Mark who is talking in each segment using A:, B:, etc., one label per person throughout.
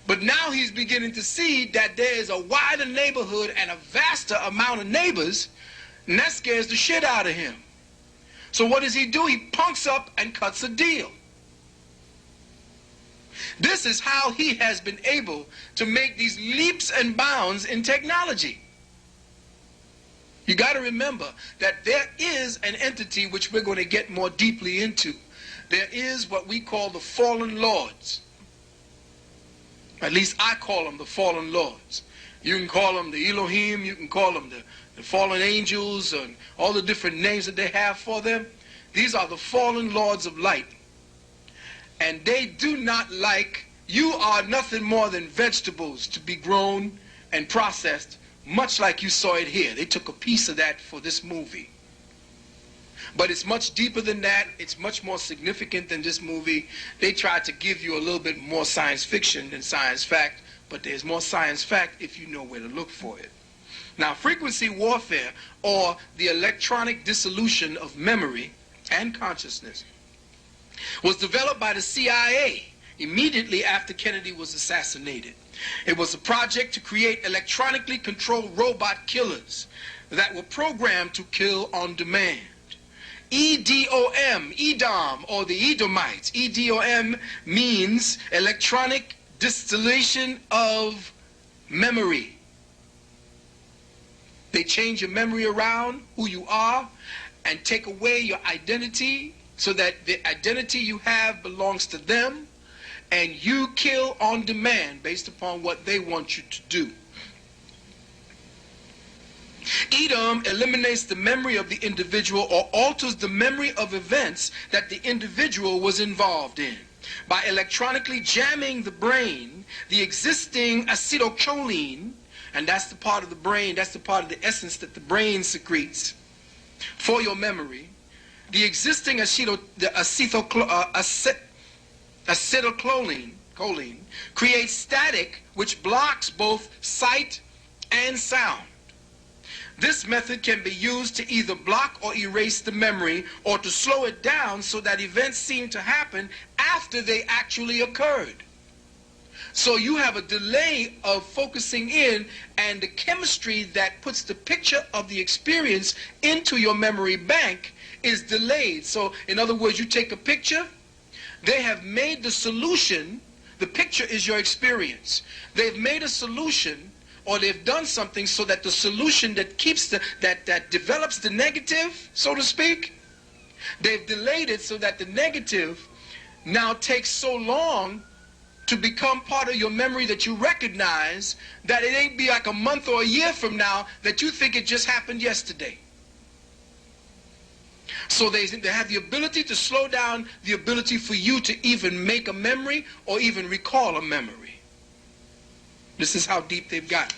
A: But now he's beginning to see that there is a wider neighborhood and a vaster amount of neighbors, and that scares the shit out of him. So what does he do? He punks up and cuts a deal. This is how he has been able to make these leaps and bounds in technology. You got to remember that there is an entity which we're going to get more deeply into. There is what we call the fallen lords. At least I call them the fallen lords. You can call them the Elohim, you can call them the fallen angels, and all the different names that they have for them. These are the fallen lords of light. And they do not like, you are nothing more than vegetables to be grown and processed, much like you saw it here. They took a piece of that for this movie. But it's much deeper than that. It's much more significant than this movie. They tried to give you a little bit more science fiction than science fact, but there's more science fact if you know where to look for it. Now, frequency warfare, or the electronic dissolution of memory and consciousness, was developed by the CIA immediately after Kennedy was assassinated. It was a project to create electronically controlled robot killers that were programmed to kill on demand. EDOM, EDOM, or the Edomites. EDOM means electronic distillation of memory. They change your memory around, who you are, and take away your identity so that the identity you have belongs to them, and you kill on demand based upon what they want you to do. EDOM eliminates the memory of the individual or alters the memory of events that the individual was involved in. By electronically jamming the brain, the existing acetylcholine, and that's the part of the brain, that's the part of the essence that the brain secretes for your memory, the existing acetylcholine creates static which blocks both sight and sound. This method can be used to either block or erase the memory, or to slow it down so that events seem to happen after they actually occurred. So you have a delay of focusing in, and the chemistry that puts the picture of the experience into your memory bank is delayed. So in other words, you take a picture, they have made the solution, the picture is your experience. They've made a solution, or they've done something so that the solution that keeps that develops the negative, so to speak, they've delayed it so that the negative now takes so long to become part of your memory that you recognize that it ain't be like a month or a year from now that you think it just happened yesterday. So they have the ability to slow down the ability for you to even make a memory or even recall a memory. This is how deep they've gotten.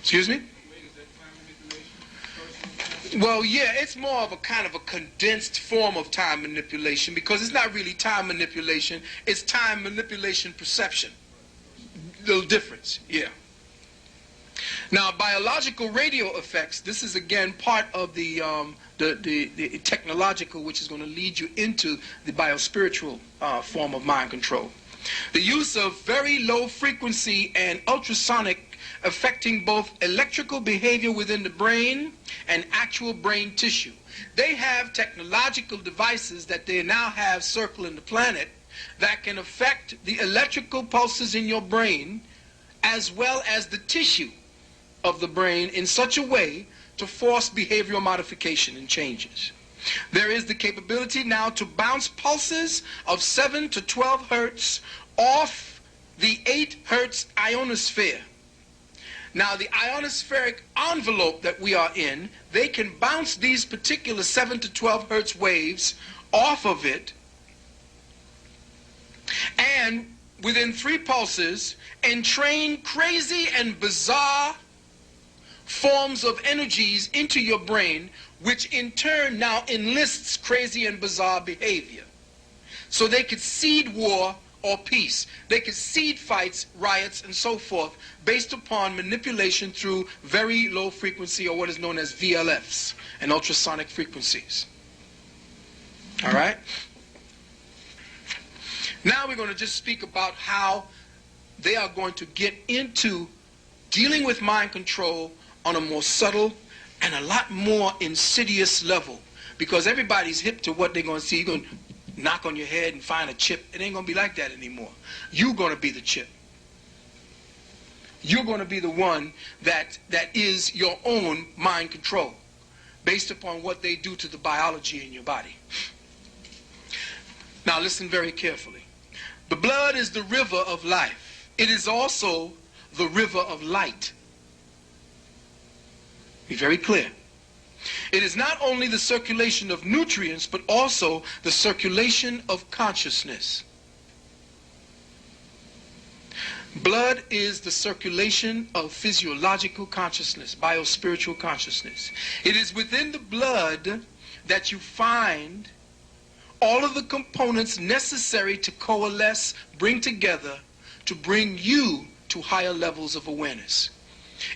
A: Excuse me? Well, yeah, it's more of a kind of a condensed form of time manipulation, because it's not really time manipulation, it's time manipulation perception. Little difference, yeah. Now, biological radio effects, this is again part of the technological, which is going to lead you into the biospiritual form of mind control. The use of very low frequency and ultrasonic affecting both electrical behavior within the brain and actual brain tissue. They have technological devices that they now have circling the planet that can affect the electrical pulses in your brain as well as the tissue of the brain in such a way to force behavioral modification and changes. There is the capability now to bounce pulses of 7 to 12 hertz off the 8 hertz ionosphere. Now, the ionospheric envelope that we are in, they can bounce these particular 7 to 12 hertz waves off of it, and within 3 pulses, entrain crazy and bizarre forms of energies into your brain, which in turn now enlists crazy and bizarre behavior. So they could seed war or peace. They could seed fights, riots, and so forth, based upon manipulation through very low frequency, or what is known as VLFs, and ultrasonic frequencies. All right? Now we're going to just speak about how they are going to get into dealing with mind control on a more subtle and a lot more insidious level. Because everybody's hip to what they're going to see. You're going to knock on your head and find a chip. It ain't going to be like that anymore. You're going to be the chip. You're going to be the one that is your own mind control based upon what they do to the biology in your body. Now listen very carefully. The blood is the river of life. It is also the river of light. Be very clear. It is not only the circulation of nutrients, but also the circulation of consciousness. Blood is the circulation of physiological consciousness, biospiritual consciousness. It is within the blood that you find all of the components necessary to coalesce, bring together, to bring you to higher levels of awareness.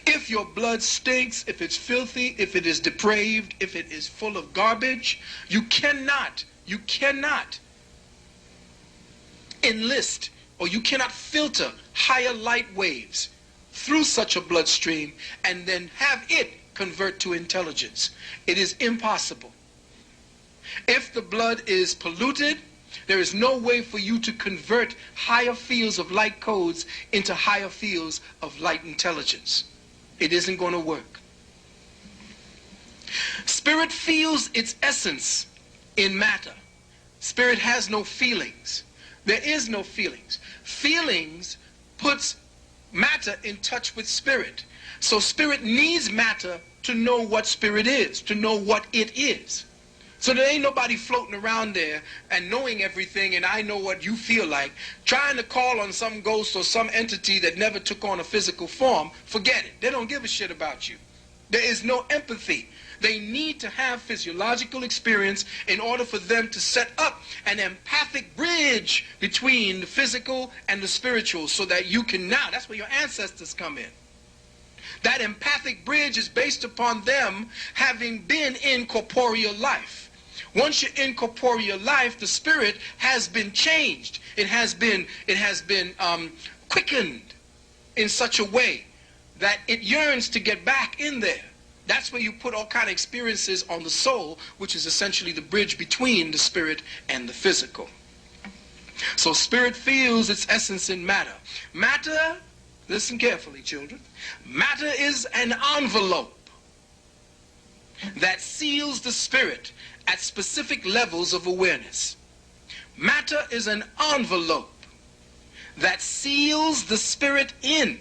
A: If your blood stinks, if it's filthy, if it is depraved, if it is full of garbage, you cannot enlist, or you cannot filter higher light waves through such a bloodstream and then have it convert to intelligence. It is impossible. If the blood is polluted, there is no way for you to convert higher fields of light codes into higher fields of light intelligence. It isn't going to work. Spirit feels its essence in matter. Spirit has no feelings. There is no feelings. Feelings puts matter in touch with spirit. So spirit needs matter to know what spirit is, to know what it is. So there ain't nobody floating around there and knowing everything, and I know what you feel like, trying to call on some ghost or some entity that never took on a physical form. Forget it. They don't give a shit about you. There is no empathy. They need to have physiological experience in order for them to set up an empathic bridge between the physical and the spiritual, so that you can now, that's where your ancestors come in. That empathic bridge is based upon them having been in corporeal life. Once you're in corporeal life, the spirit has been changed. It has been quickened in such a way that it yearns to get back in there. That's where you put all kind of experiences on the soul, which is essentially the bridge between the spirit and the physical. So spirit feels its essence in matter. Matter, listen carefully, children. Matter is an envelope that seals the spirit at specific levels of awareness. Matter is an envelope that seals the spirit in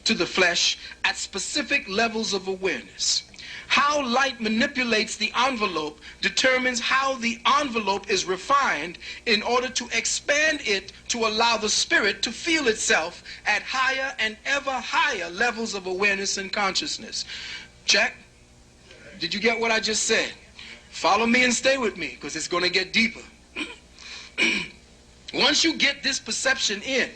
A: to the flesh at specific levels of awareness. How light manipulates the envelope determines how the envelope is refined in order to expand it to allow the spirit to feel itself at higher and ever higher levels of awareness and consciousness. Check. Did you get what I just said? Follow me and stay with me, because it's going to get deeper. Once you get this perception in,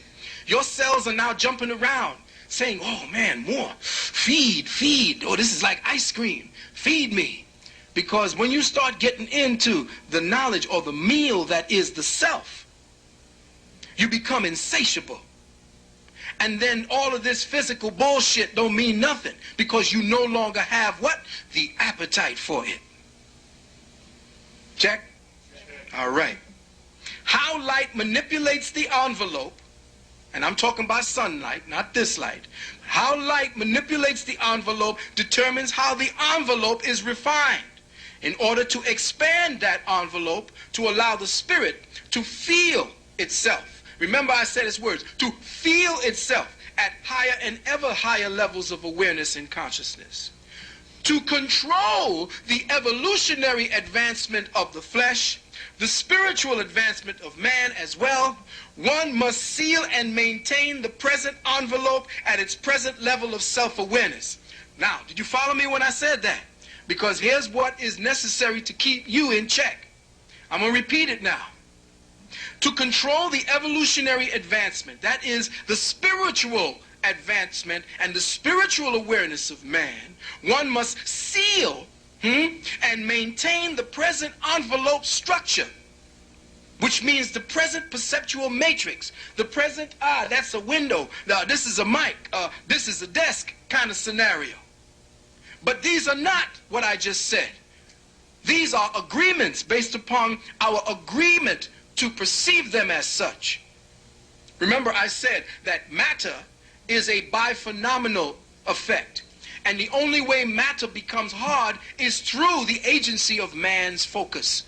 A: your cells are now jumping around saying, oh man, more. Feed. Oh, this is like ice cream. Feed me. Because when you start getting into the knowledge or the meal that is the self, you become insatiable. And then all of this physical bullshit don't mean nothing, because you no longer have what? The appetite for it. Check? All right. How light manipulates the envelope, and I'm talking about sunlight, not this light. How light manipulates the envelope determines how the envelope is refined in order to expand that envelope to allow the spirit to feel itself. Remember I said its words, to feel itself at higher and ever higher levels of awareness and consciousness. To control the evolutionary advancement of the flesh, the spiritual advancement of man as well, one must seal and maintain the present envelope at its present level of self-awareness. Now, did you follow me when I said that? Because here's what is necessary to keep you in check. I'm going to repeat it now. To control the evolutionary advancement, that is the spiritual advancement and the spiritual awareness of man, one must seal and maintain the present envelope structure which means the present perceptual matrix, the present, that's a window, this is a mic, this is a desk kind of scenario. But these are not what I just said. These are agreements based upon our agreement to perceive them as such. Remember, I said that matter is a biphenomenal effect. And the only way matter becomes hard is through the agency of man's focus.